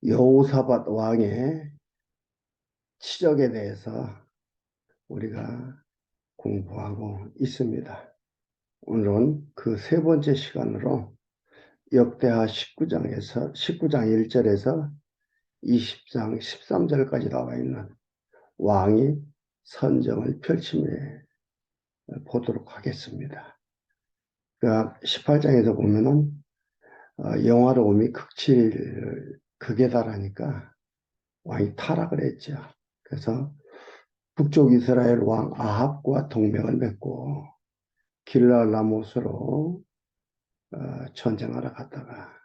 여호사밧 왕의 치적에 대해서 우리가 공부하고 있습니다. 오늘은 그 세 번째 시간으로 역대하 19장 1절에서 20장 13절까지 나와 있는 왕이 선정을 펼침에 보도록 하겠습니다. 그러니까 18장에서 보면은 영화로움이 극에 달하니까 왕이 타락을 했죠. 그래서 북쪽 이스라엘 왕 아합과 동맹을 맺고 길랄라못으로 전쟁하러 갔다가,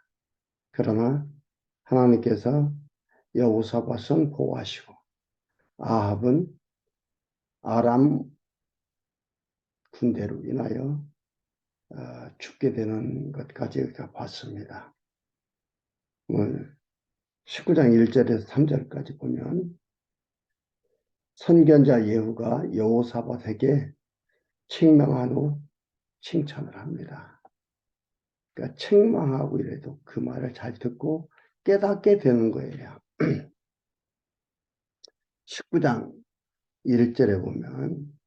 그러나 하나님께서 여호사밧은 보호하시고 아합은 아람 군대로 인하여 죽게 되는 것까지 봤습니다. 19장 1절에서 3절까지 보면 선견자 예후가 여호사밧에게 책망한 후 칭찬을 합니다. 그러니까 책망하고 이래도 그 말을 잘 듣고 깨닫게 되는 거예요. 19장 1절에 보면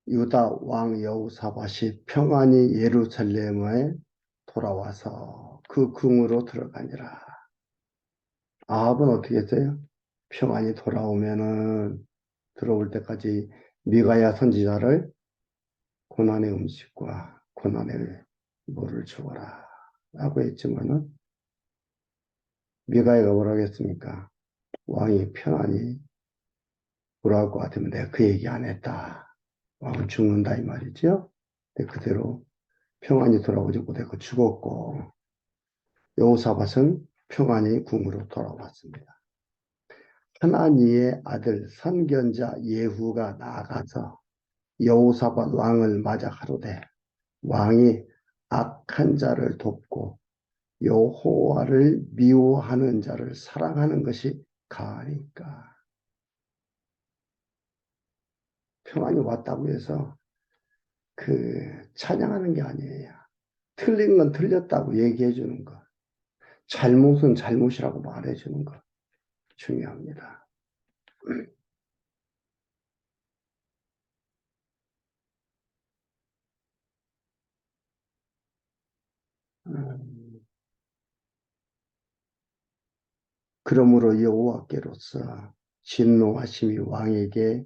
유다 왕 여호사밧이 평안히 예루살렘에 돌아와서 그 궁으로 들어가니라. 아합은 어떻게 했어요? 평안히 돌아오면은 들어올 때까지 미가야 선지자를 고난의 음식과 고난의 물을 주어라 라고 했지만은 미가야가 뭐라고 했습니까? 왕이 편안히 돌아올 것 같으면 내가 그 얘기 안 했다. 왕은 죽는다 이 말이죠. 근데 그대로 평안히 돌아오지 못했고 죽었고, 여호사밧은 평안히 궁으로 돌아왔습니다. 하나니의 아들 선견자 예후가 나아가서 여호사밧 왕을 맞아 가로되 왕이 악한 자를 돕고 여호와를 미워하는 자를 사랑하는 것이 가하니까. 평안이 왔다고 해서 찬양하는 게 아니에요. 틀린 건 틀렸다고 얘기해 주는 것, 잘못은 잘못이라고 말해 주는 것 중요합니다. 그러므로 여호와께로서 진노하심이 왕에게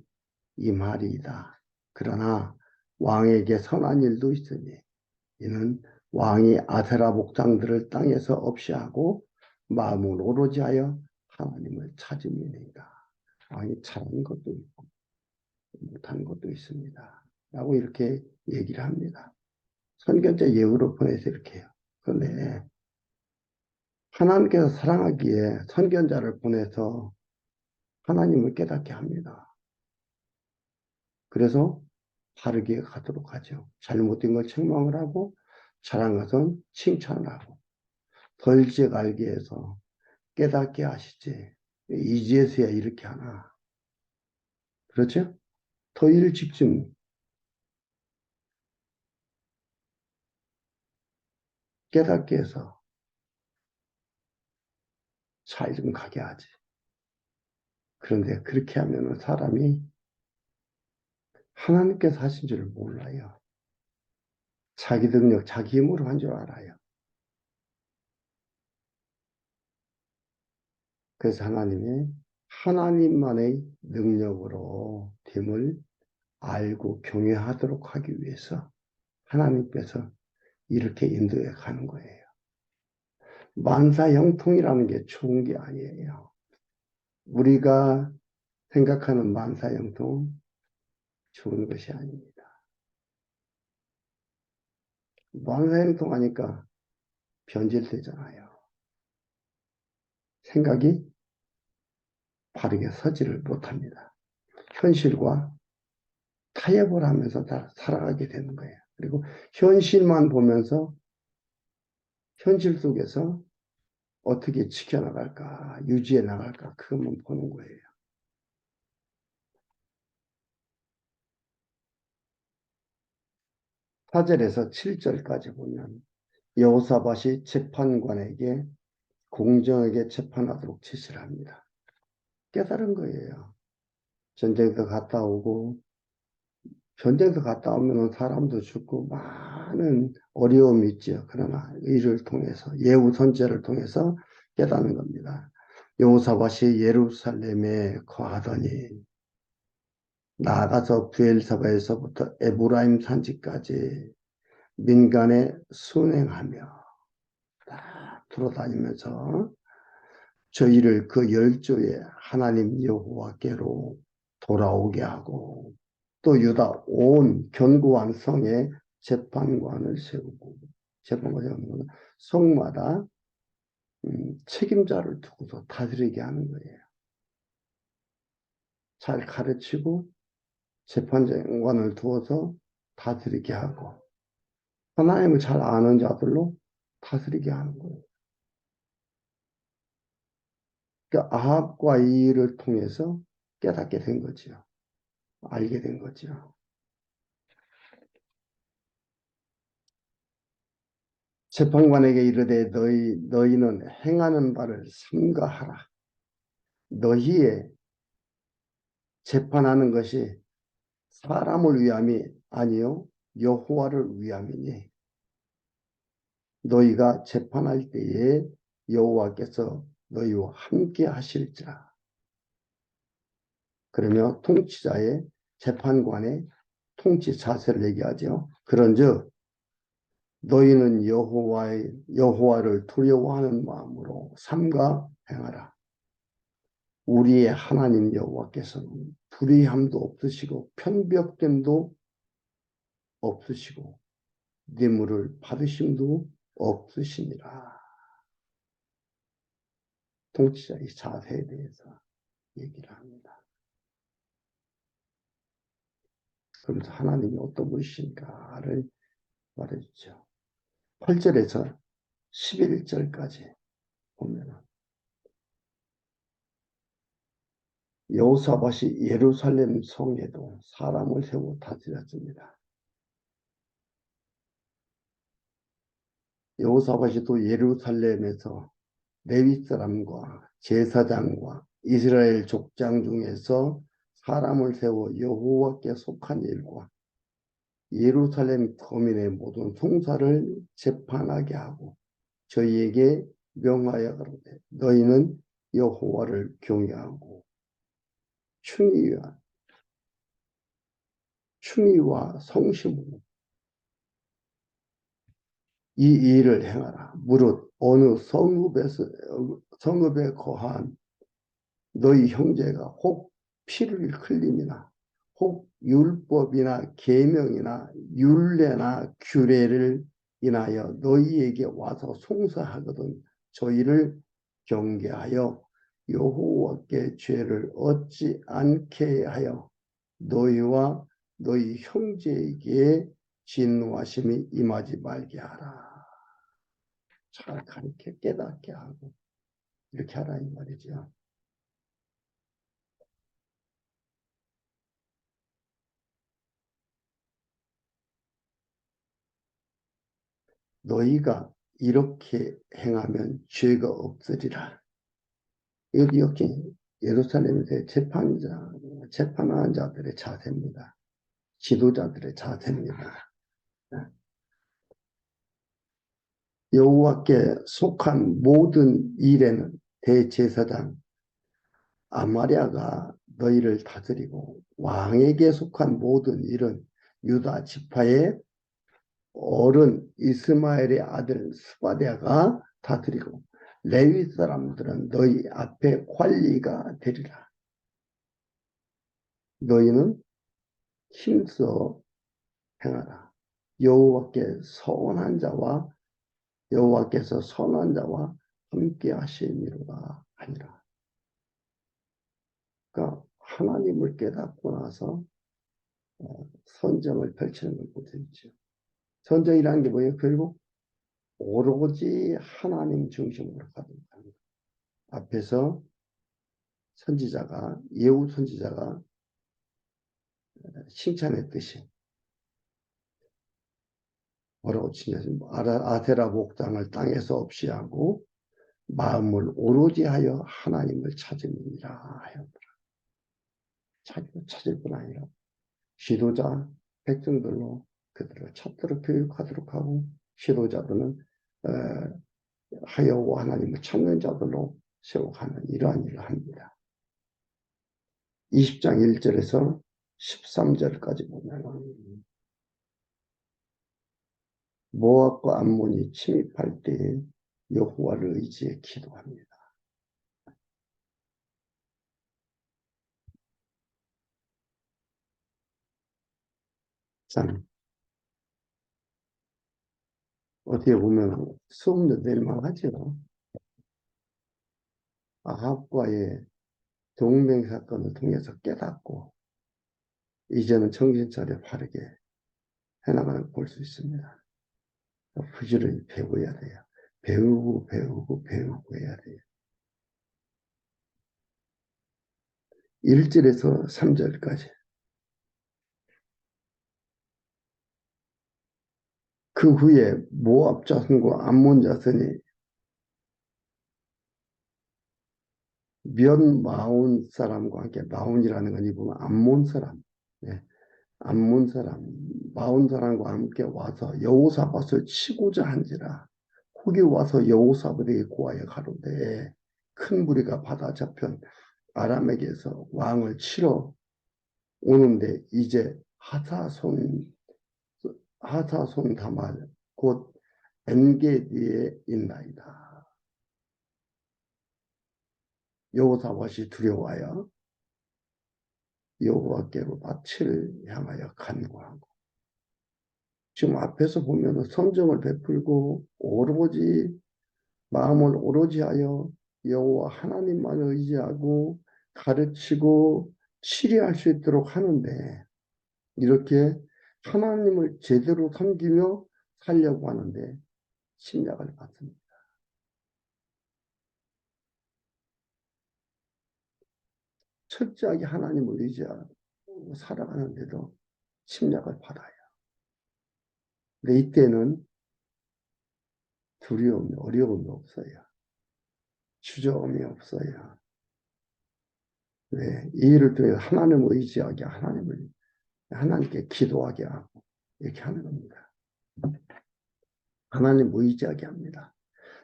임하리이다. 그러나 왕에게 선한 일도 있으니 이는 왕이 아세라 목장들을 땅에서 없이 하고 마음을 오로지 하여 하나님을 찾음이니이다. 왕이 잘한 것도 있고 못한 것도 있습니다. 라고 이렇게 얘기를 합니다. 선견자 예후로 보내서 이렇게 해요. 그런데 하나님께서 사랑하기에 선견자를 보내서 하나님을 깨닫게 합니다. 그래서 바르게 가도록 하죠. 잘못된 걸 책망을 하고 잘한 것은 칭찬을 하고 덜지 알게 해서 깨닫게 하시지. 이제서야 이렇게 하나. 그렇죠? 더 일찍쯤 깨닫게 해서 잘 좀 가게 하지. 그런데 그렇게 하면 사람이 하나님께서 하신 줄 몰라요. 자기 능력, 자기 힘으로 한 줄 알아요. 그래서 하나님이 하나님만의 능력으로 됨을 알고 경외하도록 하기 위해서 하나님께서 이렇게 인도해 가는 거예요. 만사형통이라는 게 좋은 게 아니에요. 우리가 생각하는 만사형통 좋은 것이 아닙니다. 만사형통 하니까 변질되잖아요. 생각이 바르게 서지를 못합니다. 현실과 타협을 하면서 다 살아가게 되는 거예요. 그리고 현실만 보면서 현실 속에서 어떻게 지켜나갈까, 유지해 나갈까, 그것만 보는 거예요. 4절에서 7절까지 보면 여호사밧이 재판관에게 공정하게 재판하도록 지시를 합니다. 깨달은 거예요. 전쟁터 갔다 오고, 전쟁터 갔다 오면 사람도 죽고 많은 어려움이 있죠. 그러나 이를 통해서, 예후 선제를 통해서 깨닫는 겁니다. 여호사밧이 예루살렘에 거하더니 나아가서 부엘사바에서부터 에브라임 산지까지 민간에 순행하며 다 돌아다니면서 저희를 그 열조의 하나님 여호와께로 돌아오게 하고 또 유다 온 견고한 성에 재판관을 세우고 재판관을 세우는 성마다 책임자를 두고서 다스리게 하는 거예요. 잘 가르치고 재판관을 두어서 다스리게 하고 하나님을 잘 아는 자들로 다스리게 하는 거예요. 그러니까 아합과 이 일을 통해서 깨닫게 된 거죠. 알게 된 거죠. 재판관에게 이르되 너희는 행하는 바를 삼가하라. 너희의 재판하는 것이 사람을 위함이 아니요 여호와를 위함이니 너희가 재판할 때에 여호와께서 너희와 함께 하실지라. 그러며 통치자의 재판관의 통치 자세를 얘기하죠. 그런즉 너희는 여호와를 두려워하는 마음으로 삼가 행하라. 우리의 하나님 여호와께서는 불의함도 없으시고 편벽됨도 없으시고 뇌물을 받으심도 없으시니라. 통치자의 자세에 대해서 얘기를 합니다. 그러면서 하나님이 어떤 분이신가를 말해주죠. 8절에서 11절까지 보면 여호사밧이 예루살렘 성에도 사람을 세워 다스렸습니다. 여호사밧이 또 예루살렘에서 레위 사람과 제사장과 이스라엘 족장 중에서 사람을 세워 여호와께 속한 일과 예루살렘 거민의 모든 송사를 재판하게 하고 저희에게 명하여 가로되 너희는 여호와를 경외하고 충의와 성심으로 이 일을 행하라. 무릇 어느 성읍에 거한 너희 형제가 혹 피를 흘림이나 혹 율법이나 계명이나 율례나 규례를 인하여 너희에게 와서 송사하거든 저희를 경계하여 여호와께 죄를 얻지 않게 하여 너희와 너희 형제에게 진노하심이 임하지 말게 하라. 잘 가르쳐 깨닫게 하고 이렇게 하라 이 말이죠. 너희가 이렇게 행하면 죄가 없으리라. 이렇게 예루살렘에서 재판하는 자들의 자세입니다. 지도자들의 자세입니다. 여호와께 속한 모든 일에는 대제사장 아마랴가 너희를 다스리고 왕에게 속한 모든 일은 유다 지파의 어른 이스마엘의 아들 스바랴가 다스리고 레위 사람들은 너희 앞에 관리가 되리라. 너희는 힘써 행하라. 여호와께서 선한 자와 함께 하시니로다 하니라. 그러니까 하나님을 깨닫고 나서 선정을 펼치는 걸 보여주죠. 선정이라는 게 뭐예요? 결국 오로지 하나님 중심으로 가는 겁니다. 앞에서 예후 선지자가 칭찬했듯이 뭐라고 칭찬했습니까? 아세라 목장을 땅에서 없이 하고 마음을 오로지 하여 하나님을 찾음이니라 하였더라. 자기를 찾을 뿐 아니라 지도자 백성들로 그들을 찾도록 교육하도록 하고, 지도자들은 하여와 하나님을 찾는 자들로 세워가는 이러한 일을 합니다. 20장 1절에서 13절까지 보면 모압과 암몬이 침입할 때에 여호와를 의지해 기도합니다. 참 어떻게 보면 수업료 낼 만하죠. 아합과의 동맹 사건을 통해서 깨닫고 이제는 정신 차려 바르게 해나가는 걸 볼 수 있습니다. 부지런히 배워야 돼요. 배우고 해야 돼요. 1절에서 3절까지. 그 후에 모압 자손과 암몬 자손이 면 마온 사람과 함께, 마온이라는 건 이보면 암몬 사람, 네. 암몬 사람, 마온 사람과 함께 와서 여호사밧을 치고자 한지라. 거기 와서 여호사밧에게 고하여 가로되 큰 무리가 바다 저편 아람에게서 왕을 치러 오는데 이제 하사손 다말 곧 엔게디에 있나이다. 여호사밧이 두려워하여 여호와께로 낯을 향하여 간구하고, 지금 앞에서 보면 성정을 베풀고 오로지 마음을 오로지 하여 여호와 하나님만 의지하고 가르치고 치리할 수 있도록 하는데, 이렇게 하나님을 제대로 섬기며 살려고 하는데 침략을 받습니다. 철저하게 하나님을 의지하고 살아가는데도 침략을 받아요. 근데 이때는 두려움이, 어려움이 없어요. 주저함이 없어요. 왜? 이 일을 통해 하나님을 의지하게, 하나님께 기도하게 하고 이렇게 하는 겁니다. 하나님 의지하게 합니다.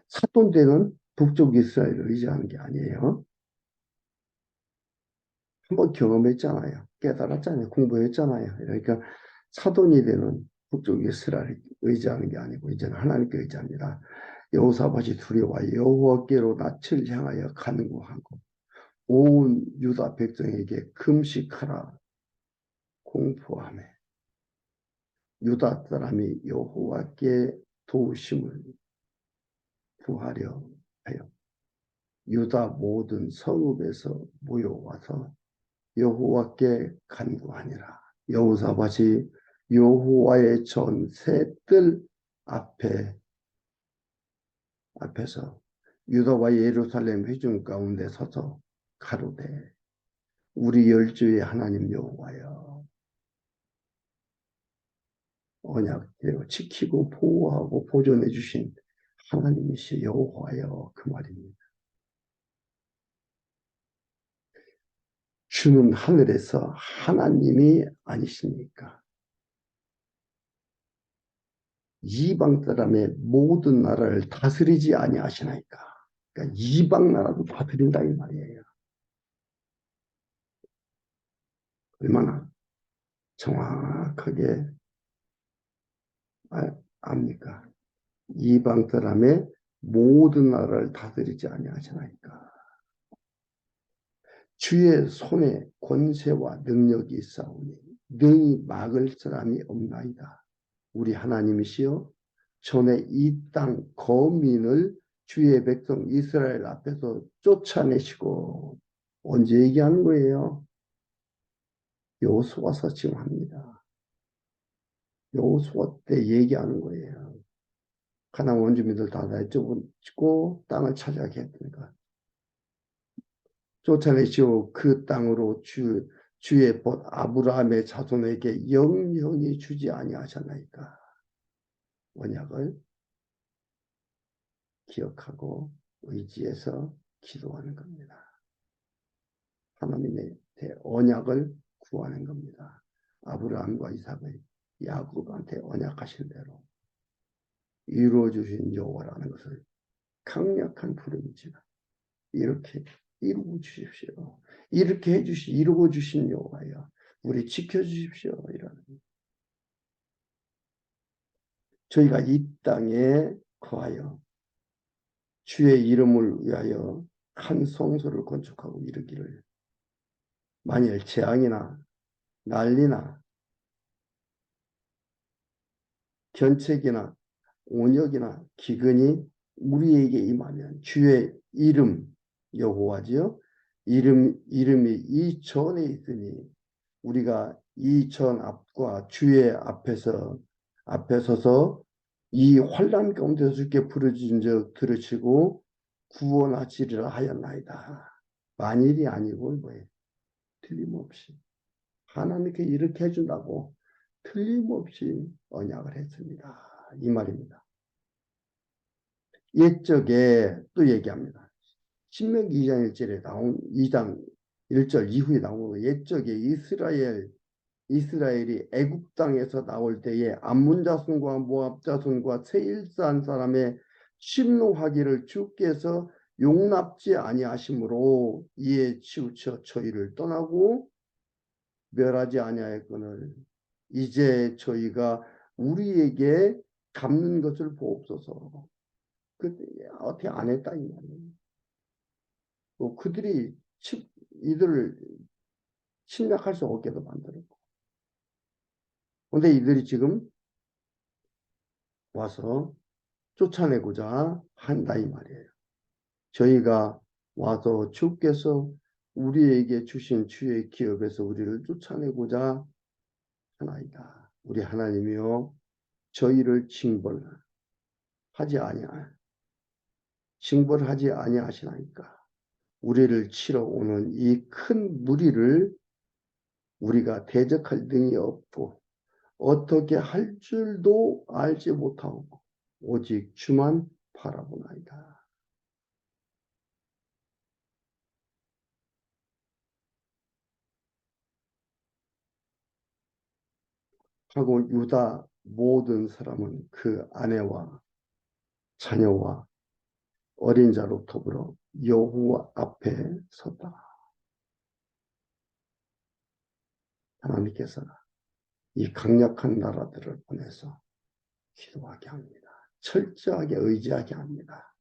사돈 때는 북쪽 이스라엘을 의지하는 게 아니에요. 한번 경험했잖아요. 깨달았잖아요. 공부했잖아요. 그러니까 사돈이 되는 북쪽 이스라엘을 의지하는 게 아니고 이제는 하나님께 의지합니다. 여호사밧이 두려워 여호와께로 낯을 향하여 간구하고 온 유다 백성에게 금식하라 공포하며 유다 사람이 여호와께 도우심을 구하려 하여 유다 모든 성읍에서 모여와서 여호와께 간구하니라. 여호사밧이 여호와의 전세뜰 앞에서 유다와 예루살렘 회중 가운데 서서 가로되 우리 열주의 하나님 여호와여, 언약대로 지키고 보호하고 보존해 주신 하나님이시 여호와여, 그 말입니다. 주는 하늘에서 하나님이 아니십니까? 이방 사람의 모든 나라를 다스리지 아니하시나이까? 그러니까 이방 나라도 다스린다 이 말이에요. 얼마나 정확하게 압니까? 이방 사람의 모든 나라를 다스리지 아니하시나이까? 주의 손에 권세와 능력이 있사오니 능히 막을 사람이 없나이다. 우리 하나님이시여, 전에 이 땅 거민을 주의 백성 이스라엘 앞에서 쫓아내시고, 언제 얘기하는 거예요? 여호수아서 지금 합니다. 여호수아 때 얘기하는 거예요. 가나안 원주민들 다 내쫓고 땅을 차지하게 했으니까 쫓아내시고 그 땅으로 주의 법 아브라함의 자손에게 영영히 주지 아니하셨나이까? 언약을 기억하고 의지해서 기도하는 겁니다. 하나님의 언약을 구하는 겁니다. 아브라함과 이삭의 야곱한테 언약하신 대로 이루어 주신 여호와라는 것을 강력한 부름이지만 이렇게 이루어 주십시오. 이렇게 이루어 주신 여호와여, 우리 지켜주십시오. 이라는 저희가 이 땅에 거하여 주의 이름을 위하여 한 성소를 건축하고 이르기를 만일 재앙이나 난리나 견책이나 온역이나 기근이 우리에게 임하면 주의 이름 여호와지요. 이름이 이 전에 있으니 우리가 이 전 앞과 주의 앞에 서서 이 환난 가운데서 주께 부르짖은즉 들으시고 구원하시리라 하였나이다. 만일이 아니고 뭐예요? 틀림없이 하나님께 이렇게 해준다고 틀림없이 언약을 했습니다. 이 말입니다. 옛적에 또 얘기합니다. 신명기 2장 1절에 나온 2장 1절 이후에 나오는 옛적에 이스라엘이 애굽 땅에서 나올 때에 암몬 자손과 모압 자손과 세일산 사람의 심노하기를 주께서 용납지 아니하심으로 이에 치우쳐 저희를 떠나고 멸하지 아니하였거늘 이제 저희가 우리에게 갚는 것을 보옵소서. 어떻게 안 했다 이 말이에요. 그들이 이들을 침략할 수 없게도 만들었고, 근데 이들이 지금 와서 쫓아내고자 한다 이 말이에요. 저희가 와서 주께서 우리에게 주신 주의 기업에서 우리를 쫓아내고자 하나이다. 우리 하나님이여 저희를 징벌하지 아니하시나이까. 우리를 치러 오는 이 큰 무리를 우리가 대적할 능이 없고 어떻게 할 줄도 알지 못하고 오직 주만 바라보나이다. 하고 유다 모든 사람은 그 아내와 자녀와 어린 자로 더불어 여호와 앞에 섰다. 하나님께서 이 강력한 나라들을 보내서 기도하게 합니다. 철저하게 의지하게 합니다.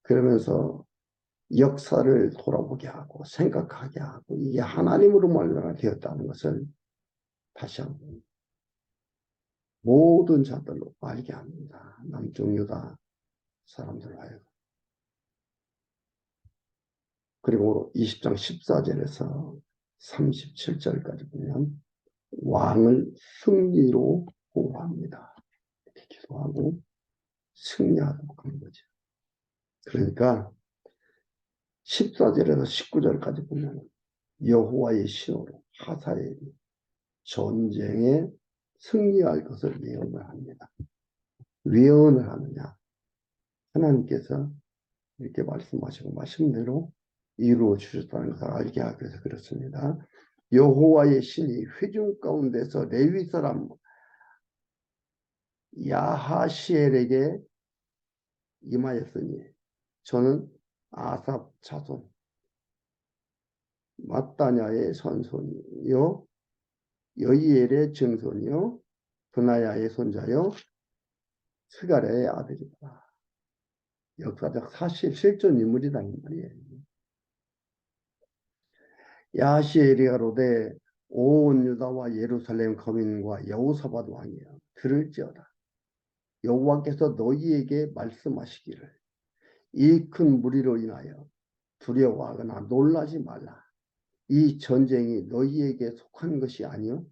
그러면서 역사를 돌아보게 하고 생각하게 하고 이게 하나님으로 말미암아 되었다는 것을 다시 한번 모든 자들로 알게 합니다. 남쪽 유다 사람들 하여금. 그리고 20장 14절에서 37절까지 보면 왕을 승리로 호소합니다. 이렇게 기도하고 승리하도록 하는 거죠. 그러니까 14절에서 19절까지 보면 여호와의 신호로 하사엘이 전쟁에 승리할 것을 예언을 합니다. 예언을 하느냐? 하나님께서 이렇게 말씀하시고 말씀대로 이루어 주셨다는 것을 알게 하기 위해서 그렇습니다. 여호와의 신이 회중 가운데서 레위 사람 야하시엘에게 임하였으니 저는 아삽 자손 마따냐의 선손이요 여이엘의 증손이요 브나야의 손자요 스가랴의 아들이다. 역사적 사실 실존 인물이다 이 말이에요. 야하시엘이 가로되 온 유다와 예루살렘 거민과 여호사밧 왕이여 들을지어다. 여호와께서 너희에게 말씀하시기를 이 큰 무리로 인하여 두려워하거나 놀라지 말라. 이 전쟁이 너희에게 속한 것이 아니요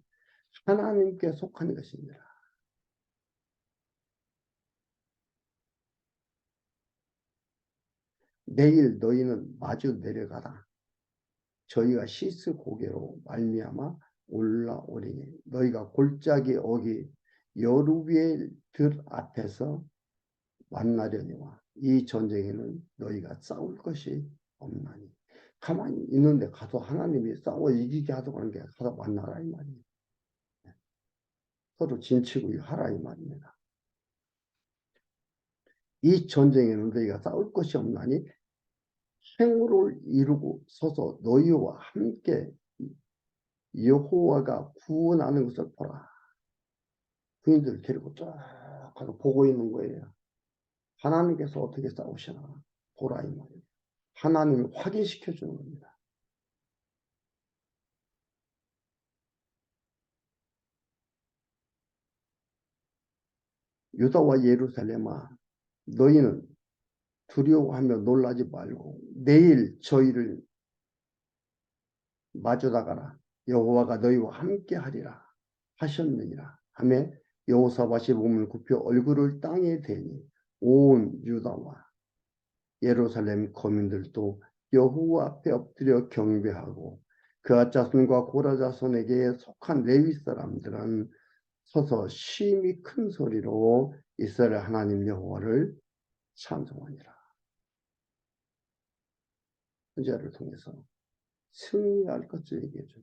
하나님께 속한 것이니라. 내일 너희는 마주 내려가라. 저희가 시스 고개로 말미암아 올라오리니 너희가 골짜기 어기 여루비엘 들 앞에서 만나려니와 이 전쟁에는 너희가 싸울 것이 없나니. 가만히 있는데 가서 하나님이 싸워 이기게 하도록 하는 게 가서 만나라 이 말이에요. 서로 진치고 하라 이 말입니다. 이 전쟁에는 너희가 싸울 것이 없나니 행로를 이루고 서서 너희와 함께 여호와가 구원하는 것을 보라. 그인들을 데리고 쫙 가서 보고 있는 거예요. 하나님께서 어떻게 싸우시나 보라 이 말이에요. 하나님을 확인시켜 주는 겁니다. 유다와 예루살렘아, 너희는 두려워하며 놀라지 말고 내일 저희를 마주다가라. 여호와가 너희와 함께 하리라 하셨느니라 하며 여호사밧이 몸을 굽혀 얼굴을 땅에 대니 온 유다와 예루살렘 거민들도 여호와 앞에 엎드려 경배하고 그앗 자손과 고라 자손에게 속한 레위 사람들은 서서 심히 큰 소리로 이스라엘 하나님 여호와를 찬송하니라. 선지자를 통해서 승리할 것을 얘기해줘.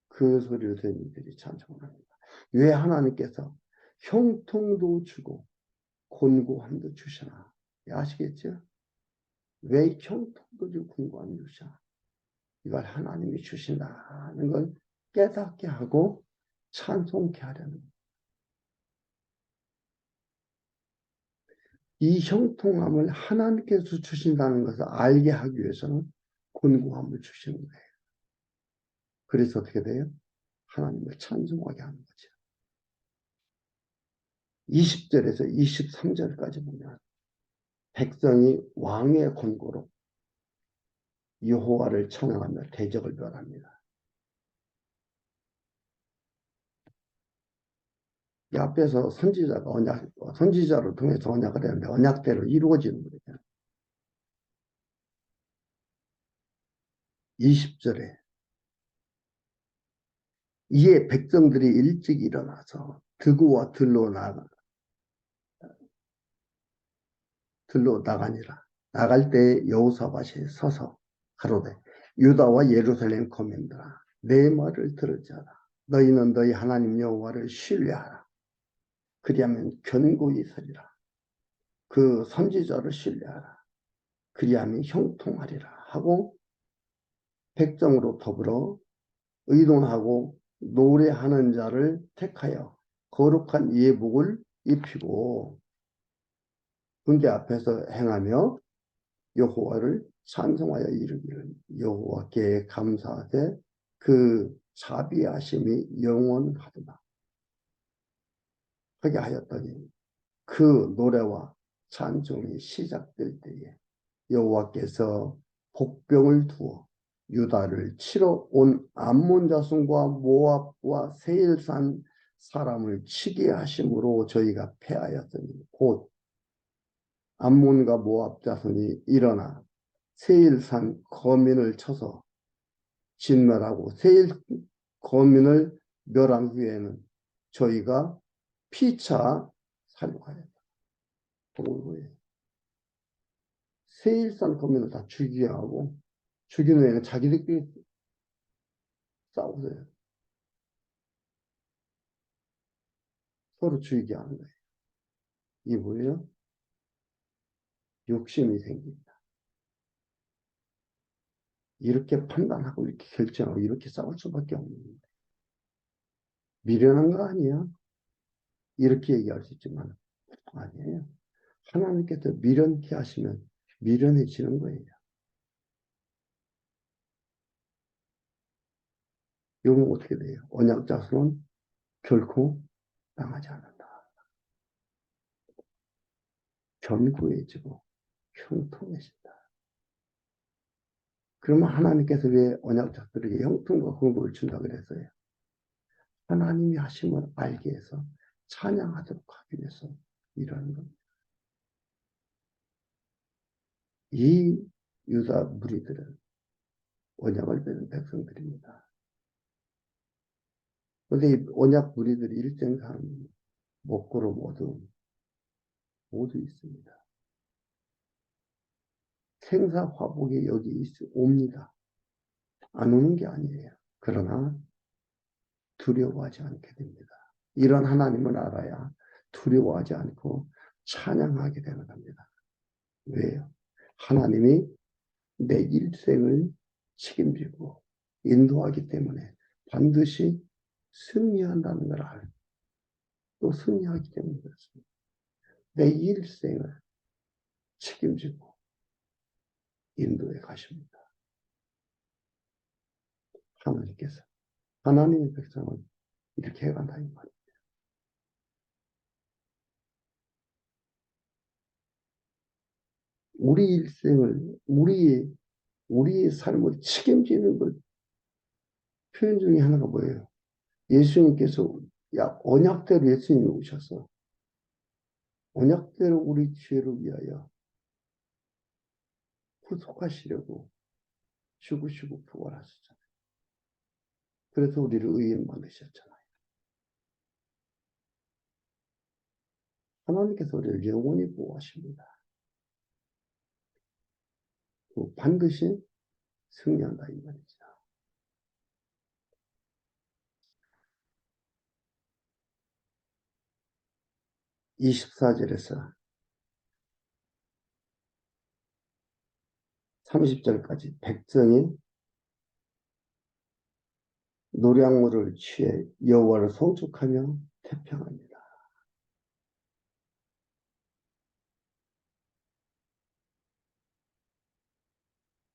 그 소리를 들은 이들이 찬송합니다. 왜 하나님께서 형통도 주고 곤고함도 주시나? 아시겠죠? 왜 형통도 주고 곤고함도 주시나? 이걸 하나님이 주신다는 걸 깨닫게 하고 찬송케 하려는 거예요. 이 형통함을 하나님께서 주신다는 것을 알게 하기 위해서는 곤고함을 주시는 거예요. 그래서 어떻게 돼요? 하나님을 찬송하게 하는 거죠. 20절에서 23절까지 보면 백성이 왕의 권고로 여호와를 찬양하며 대적을 멸합니다. 이 앞에서 선지자를 통해서 언약을 했는데 언약대로 이루어지는 거예요. 20절에 이에 백성들이 일찍 일어나서 드구와 들로 나가니라. 나갈 때 여호사밧이 서서 가로되 유다와 예루살렘 거민들아 내 말을 들을지어다. 너희는 너희 하나님 여호와를 신뢰하라. 그리하면 견고히 서리라. 그 선지자를 신뢰하라. 그리하면 형통하리라 하고 백성으로 더불어 의논하고 노래하는 자를 택하여 거룩한 예복을 입히고 군대 앞에서 행하며 여호와를 찬송하여 이르기를 여호와께 감사하되 그 자비하심이 영원하도다 하게 하였더니 그 노래와 찬송이 시작될 때에 여호와께서 복병을 두어 유다를 치러 온 암몬 자손과 모압과 세일산 사람을 치게 하심으로 저희가 패하였더니 곧 암몬과 모압 자손이 일어나 세일산 거민을 쳐서 진멸하고 세일 거민을 멸한 후에는 저희가 피차 살육하였다. 세일산 거민을 다 죽이게 하고 죽인 후에는 자기들끼리 싸우세요. 서로 죽이게 하는 거예요. 이게 뭐예요? 욕심이 생깁니다. 이렇게 판단하고 이렇게 결정하고 이렇게 싸울 수밖에 없는 거예요. 미련한 거 아니야? 이렇게 얘기할 수 있지만 아니에요. 하나님께서 미련케 하시면 미련해지는 거예요. 이건 어떻게 돼요? 언약 자손은 결코 당하지 않는다. 견고해지고 형통해진다. 그러면 하나님께서 왜 언약 자손에게 형통과 근고를 준다고 그랬어요? 하나님이 하심을 알게 해서 찬양하도록 하기 위해서 이러는 겁니다. 이 유다 무리들은 언약을 맺은 백성들입니다. 그런데 이 언약 무리들이 일정상 먹고로 모두 모두 있습니다. 생사화복이 여기 옵니다. 안 오는 게 아니에요. 그러나 두려워하지 않게 됩니다. 이런 하나님을 알아야 두려워하지 않고 찬양하게 되는 겁니다. 왜요? 하나님이 내 일생을 책임지고 인도하기 때문에 반드시 승리한다는 걸 알고 또 승리하기 때문에 그렇습니다. 내 일생을 책임지고 인도해 가십니다. 하나님께서. 하나님의 백성은 이렇게 해간다 이 말이에요. 우리 일생을 우리의 삶을 책임지는 것 표현 중에 하나가 뭐예요? 예수님께서 언약대로 예수님이 오셔서 언약대로 우리 죄를 위하여 구속하시려고 죽으시고 부활하셨잖아요. 그래서 우리를 의인 만드셨잖아요. 하나님께서 우리를 영원히 보호하십니다. 반드시 승리한다 이 말이죠. 24절에서 30절까지 백성이 노량물을 취해 여호와를 송축하며 태평합니다.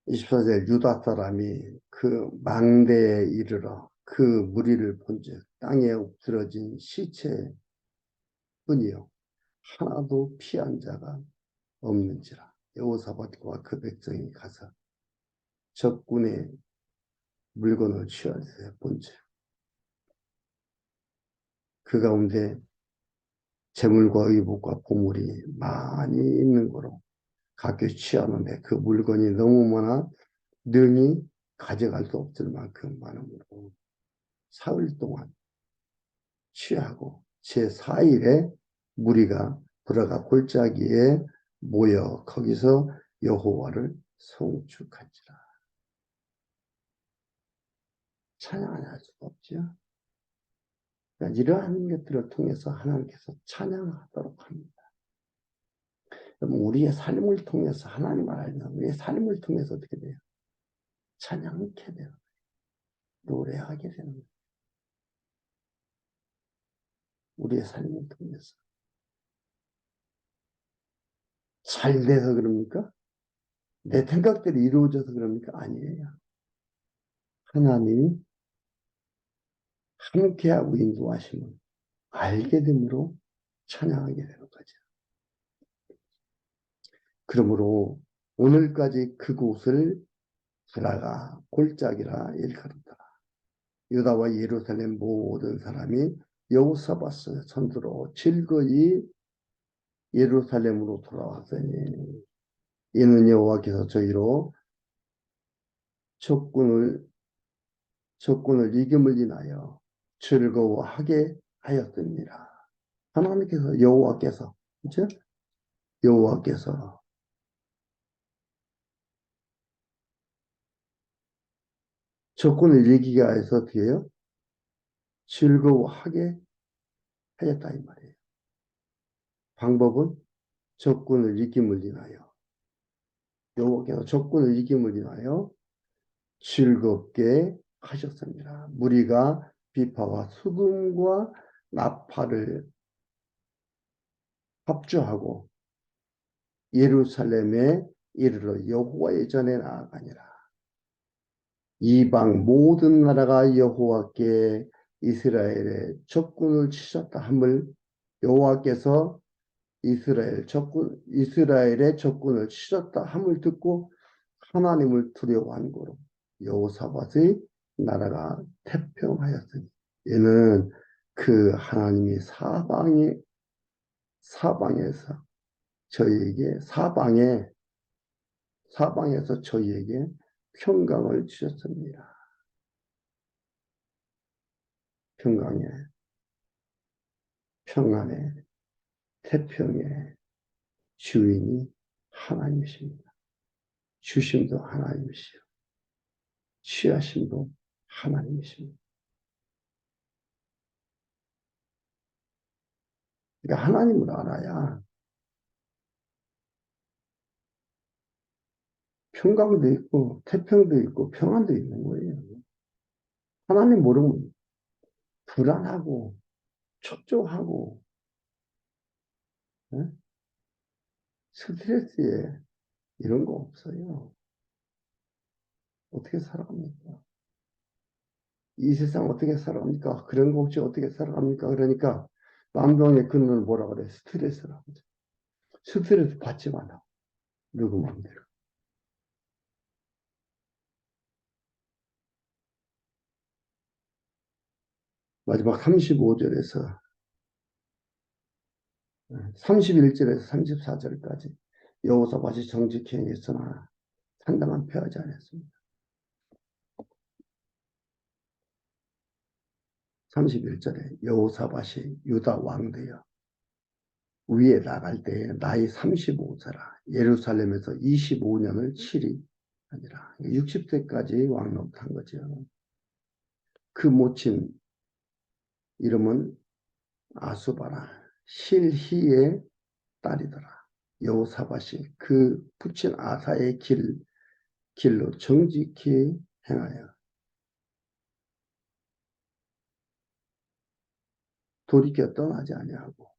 24절 유다 사람이 그 망대에 이르러 그 무리를 본즉 땅에 엎드러진 시체뿐이요 하나도 피한 자가 없는지라. 여호사밧과 그 백성이 가서 적군의 물건을 취하여 본즉 그 가운데 재물과 의복과 보물이 많이 있는 거로 각기 취하는데 그 물건이 너무 많아 능히 가져갈 수 없을 만큼 많음으로 사흘 동안 취하고 제4일에 무리가 들어가 골짜기에 모여 거기서 여호와를 송축한지라. 찬양을 할 수가 없죠. 그러니까 이러한 것들을 통해서 하나님께서 찬양하도록 합니다. 그럼 우리의 삶을 통해서 하나님을 알면 우리의 삶을 통해서 어떻게 돼요? 찬양하게 돼요. 노래하게 되는 거예요. 우리의 삶을 통해서. 잘 돼서 그럽니까? 내 생각대로 이루어져서 그럽니까? 아니에요. 하나님이 함께하고 인도하심을 알게 되므로 찬양하게 되는 거죠. 그러므로 오늘까지 그곳을 브라가 골짜기라 일컬었더라. 유다와 예루살렘 모든 사람이 여호사밧 선두로 즐거이 예루살렘으로 돌아왔으니 이는 여호와께서 저희로 적군을 이김을 인하여 즐거워하게 하였습니다. 하나님께서 여호와께서 그렇죠? 여호와께서 적군을 이기게 해서 어떻게 해요? 즐거워하게 하였다 이 말이에요. 방법은 적군을 이김을 인하여 여호와께서 적군을 이김을 인하여 즐겁게 하셨습니다. 무리가 비파와 수금과 나팔을 합주하고 예루살렘에 이르러 여호와의 전에 나아가니라. 이방 모든 나라가 여호와께 이스라엘의 적군을 치셨다 함을 여호와께서 이스라엘의 적군을 치셨다 함을 듣고 하나님을 두려워한 거로 여호사밧의 나라가 태평하였으니 이는 그 하나님이 사방에서 저희에게 사방에서 저희에게 평강을 주셨습니다. 평강에 평안에 태평에 주인이 하나님이십니다. 주심도 하나님이시요. 취하심도 하나님이십니다. 그러니까 하나님을 알아야 평강도 있고 태평도 있고 평안도 있는 거예요. 하나님 모르면 불안하고 초조하고 예? 스트레스에 이런 거 없어요. 어떻게 살아갑니까? 이 세상 어떻게 살아갑니까? 그런 거 없이 어떻게 살아갑니까? 그러니까 만병의 근원을 뭐라 그래? 스트레스라고 하죠. 스트레스 받지 마라. 누구 마음대로. 마지막 35절에서 31절에서 34절까지 여호사밧이 정직히 행했으나 상당한 패하지 않았습니다. 31절에 여호사밧이 유다 왕 되어 위에 나갈 때에 나이 35세라 예루살렘에서 25년을 치리 아니라 60세까지 왕노릇한 거죠. 그 모친 이름은 아수바라 실히의 딸이더라. 여호사밧이 그 부친 아사의 길로 정직히 행하여 돌이켜 떠나지 아니하고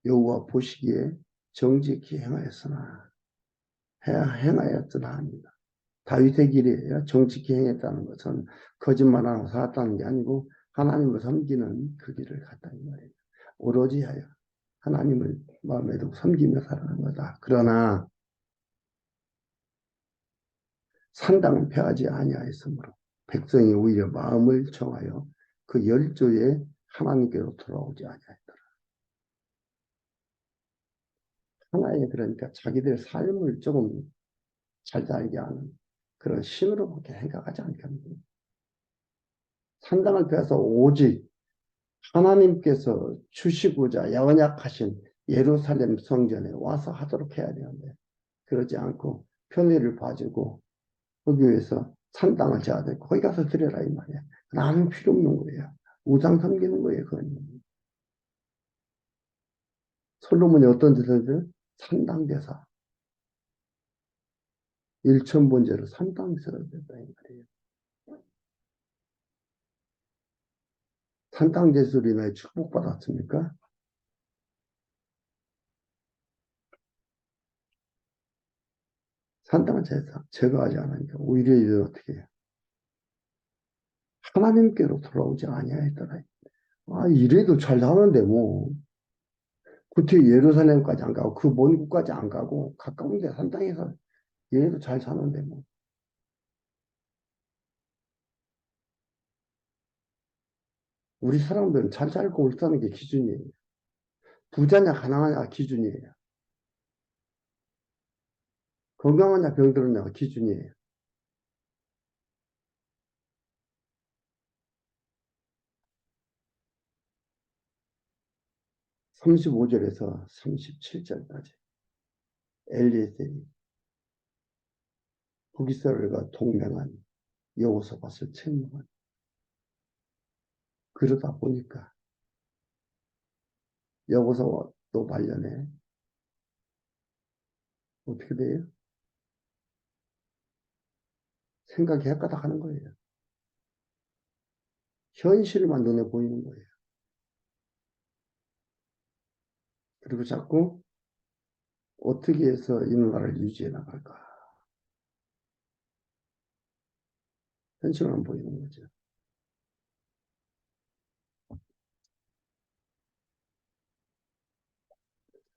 여호와 보시기에 정직히 행하였으나 합니다. 다윗의 길이에요. 정직히 행했다는 것은 거짓말하고 살았다는 게 아니고 하나님을 섬기는 그 길을 갔다 이 말이에요. 오로지 하여 하나님을 마음에 두고 섬기며 살아가는 거다. 그러나 산당은 패하지 아니하였으므로 백성이 오히려 마음을 정하여 그 열조에 하나님께로 돌아오지 아니하였더라. 하나의 그러니까 자기들 삶을 조금 잘 살게 하는 그런 신으로밖에 생각하지 않겠는데 산당을 패서 오직 하나님께서 주시고자 언약하신 예루살렘 성전에 와서 하도록 해야 되는데 그러지 않고 편의를 봐주고 거기 위해서 산당을 재야 되고 거기 가서 드려라 이 말이야. 나는 필요 없는 거예요. 우상 섬기는 거예요. 그건. 솔로몬이 어떤 짓을 산당제사 일천번제로 산당제사를 됐다 이 말이에요. 산당제사로 인하여 축복받았습니까? 산당제사 제거하지 않으니까 오히려 이제 어떻게 해요? 하나님께로 돌아오지 아니하였더라. 아 이래도 잘 사는데 뭐 구태 예루살렘까지 안 가고 그 먼 곳까지 안 가고 가까운 데 산당에서 얘네도 잘 사는데 뭐 우리 사람들은 잘 살고 있다는 게 기준이에요. 부자냐 가난하냐 기준이에요. 건강하냐 병들었냐가 기준이에요. 35절에서 37절까지 엘리에셀이 북이스라엘과 동맹한 여호사밧을 책망한 그러다 보니까 여호사밧도 말년에 어떻게 돼요? 생각이 헷가닥 하는 거예요. 현실만 눈에 보이는 거예요. 그리고 자꾸 어떻게 해서 이 나라를 유지해 나갈까? 현실만 보이는 거죠.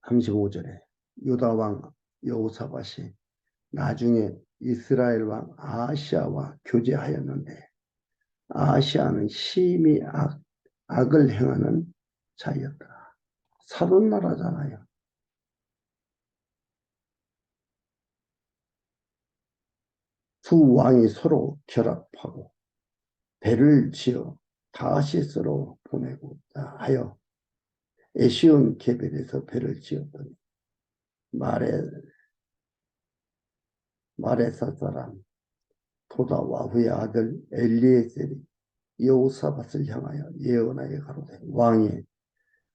35절에 유다 왕 여호사밧이 나중에 이스라엘 왕 아하시아와 교제하였는데 아하시아는 심히 악을 행하는 자였더라. 사돈나라잖아요. 두 왕이 서로 결합하고 배를 지어 다시스로 보내고자 하여 에시온 게벨에서 배를 지었더니 말에서 사람 도다와후의 아들 엘리에셀이 여호사밧을 향하여 예언하여 가로되 왕이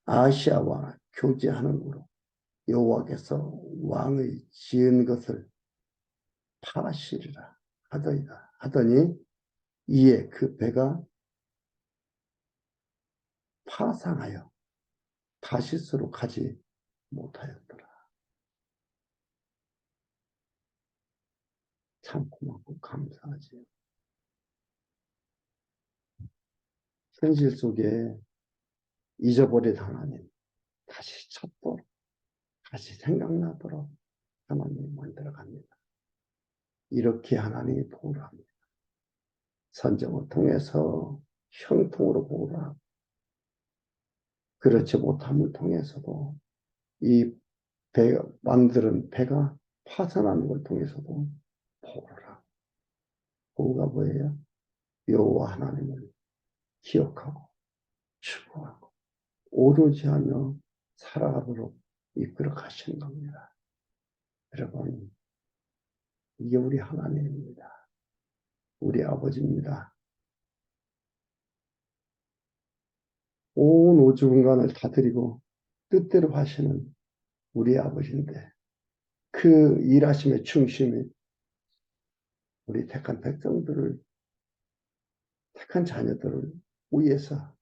아시아 왕을 교제하는으로 여호와께서 왕의 지은 것을 파시리라 하더이다. 하더니 이에 그 배가 파상하여 다시스로 가지 못하였더라. 참 고맙고 감사하지. 현실 속에 잊어버린 하나님 다시 찾도록 다시 생각나도록 하나님이 만들어갑니다. 이렇게 하나님이 보호를 합니다. 선정을 통해서 형통으로 보호를 하고 그렇지 못함을 통해서도 이 만드는 배가 파산하는 걸 통해서도 보호를 하고 보호가 뭐예요? 여호와 하나님을 기억하고 추구하고 오로지 하며 살아가도록 이끌어 가시는 겁니다. 여러분, 이게 우리 하나님입니다. 우리 아버지입니다. 온 우주 공간을 다 드리고 뜻대로 하시는 우리 아버지인데 그 일하심의 중심이 우리 택한 백성들을 택한 자녀들을 위해서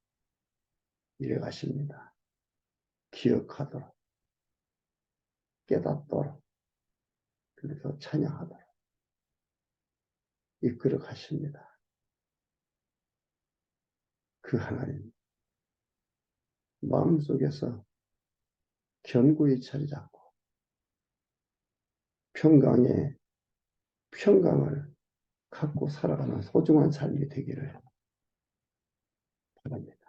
일해 가십니다. 기억하도록 깨닫도록 그래서 찬양하도록 이끌어 가십니다. 그 하나님 마음속에서 견고히 자리 잡고 평강을 갖고 살아가는 소중한 삶이 되기를 바랍니다.